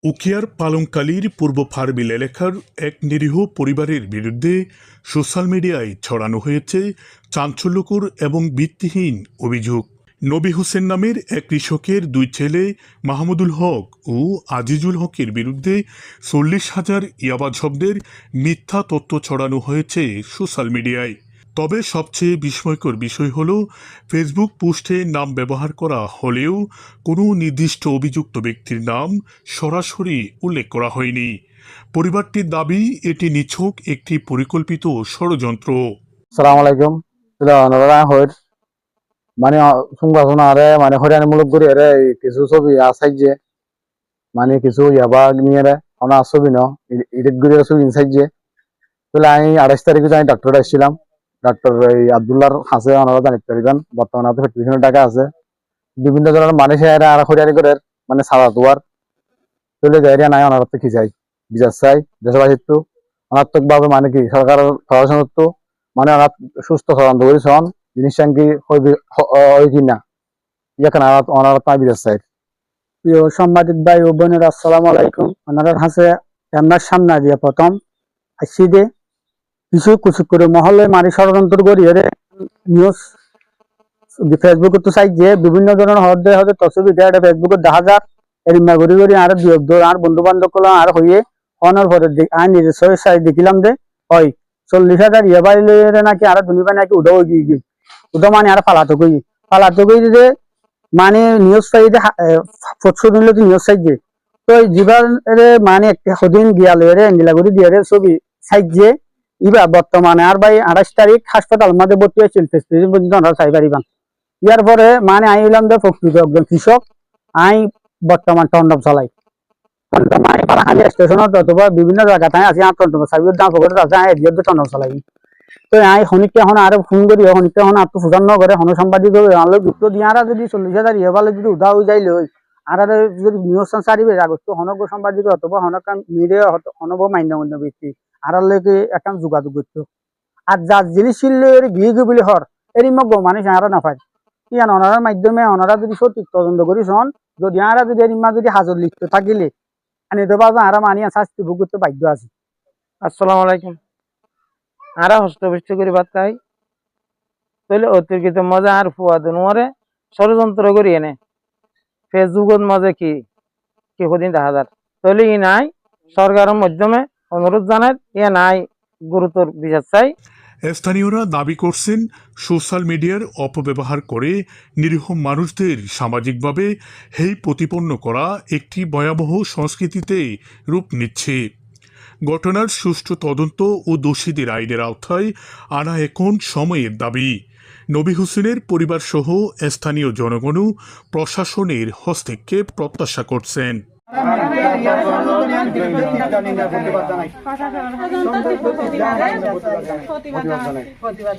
উখিয়ার পালংকালীর পূর্ব ফার্বিল এলাকার এক নিরীহ পরিবারের বিরুদ্ধে সোশ্যাল মিডিয়ায় ছড়ানো হয়েছে চাঞ্চল্যকর এবং ভিত্তিহীন অভিযোগ। নবী হোসেন নামের এক কৃষকের দুই ছেলে মাহমুদুল হক ও আজিজুল হকের বিরুদ্ধে 40,000 ইয়াবা শব্দের মিথ্যা তথ্য ছড়ানো হয়েছে সোশ্যাল মিডিয়ায়। তবে সবচেয়ে বিস্ময়কর বিষয় হল ফেসবুক পোস্টে নাম ব্যবহার করা হলেও কোনো নির্দিষ্ট অভিযুক্ত ব্যক্তির নাম সরাসরি উল্লেখ করা হয়নি। পরিবারটির দাবি এটি নিছক একটি পরিকল্পিত ষড়যন্ত্র। আসসালামু আলাইকুম। মানে সংবাদ আরে মানে হরিয়ানামূলক করে এরে কিছু ছবি আসাই যে মানে কিছু ইয়াবা নিয়ে রে অনা ছবি ন ইডিট করে ছবি ইনসাইড যে তাহলে আমি 28 তারিখে যাই ডাক্তার আসছিলাম। ডাক্তার এই আব্দুল্লাহর আছে ওনারা জানিতে পারিবেন। বর্তমানে হাতে 50 টাকা আছে। বিভিন্ন ধরনের মানুষ এরা আর হরিয়ানি করে মানে সাদা দুয়ার চলে যায় নাই ওনারা তো কি চাই বিচার চাই দেশবাসীর তো অনাত্মক ভাবে মানে কি সরকার প্রশাসনের তো মানে ওরা সুস্থ তদন্ত করেছেন জিনিস কি হয় কিনা এখানে ওনারা তাই বিচার চাই। প্রিয় সাংবাদিক ভাই ও বোনেরা, আসসালামু আলাইকুম। ওনারা হাসে আপনার সামনে দিয়ে প্রথম আসি দে কিছু কিছু করে মহলে মারি ষড়যন্ত্র করি এরে নিউজ ফেসবুকে তো চাই যে বিভিন্ন ধরনের হদে হদে তসবি দেয় ফেসবুকে দেখা যাক এরিমা ঘুরি ঘুরি আর আর বন্ধু বান্ধব করলাম আর হইয়ে অনার পরে আর নিজের সহি সাই দেখিলাম দে হয় 40,000 ইয়ে বাইলে নাকি আর দুনিবা নাকি উদা গিয়ে উদা মানে আর পালাতো গই যে মানে নিউজ পাই যে ফটো দিলে নিউজ চাই যে তো জীবন মানে সদিন গিয়ালে রে নীলাগুড়ি দিয়ে রে ছবি চাই যে ইবা বর্তমানে আর ভাই 28 তারিখ হাসপাতাল মধ্যে ভর্তি হয়েছিল পর্যন্ত চাই পারিবান। ইয়ার পরে মানে আই হইলাম যে প্রকৃত একজন কৃষক। আই বর্তমান টন্ডব চালাই স্টেশনত অথবা বিভিন্ন জায়গাতে আছি আর টন্ডব চাইবের দাম পকেটে আছে আই এদিকে টন্ডব চালাই। তো আই শনিকে এখন আর ফোন করি শনিকে এখন আর তো ফুজান নগরে হন সাংবাদিক আলো যুক্ত দিয়ে আর যদি 40,000 ইয়ে পালে যদি উদা হয়ে যাইলে আর যদি নিউজ চারিবে আগস্ট হনক সাংবাদিক অথবা হনক মিডিয়া হনব মান্য ব্যক্তি আর লেগে একটা যোগাযোগ করতো আর যার জিনিস গিয়ে গিয়ে বলে হর এর মগ মানুষ আর না পায় ইয়ান অনারার মাধ্যমে ওনারা যদি সঠিক তদন্ত করিছন যদি আর যদি এরিমা যদি হাজর লিখত থাকিলে আনি তো পাবো আর মানিয়া শাস্তি ভোগ করতে বাধ্য আছে। আসসালামু আলাইকুম। আরা হস্তপুষ্ট করি বাদ খাই তাহলে অতিরিক্ত মজা আর ফুয়াদ নোয়ারে ষড়যন্ত্র করি এনে ফেসবুকের মজা কি কি কদিন দেখা যার তাহলে ই নাই সরকারের মাধ্যমে অনুরোধ জানায় ইয়ে নাই গুরুতর বিচার চাই। স্থানীয়রা দাবি করছেন সোশ্যাল মিডিয়ার অপব্যবহার করে নিরীহ মানুষদের সামাজিকভাবে হেয় প্রতিপন্ন করা একটি ভয়াবহ সংস্কৃতিতে রূপ নিচ্ছে। ঘটনার সুষ্ঠু তদন্ত ও দোষীদের আইনের আওতায় আনা এখন সময়ের দাবি। নবী হোসেনের পরিবারসহ স্থানীয় জনগণও প্রশাসনের হস্তক্ষেপ প্রত্যাশা করছেন। প্রতিবাদ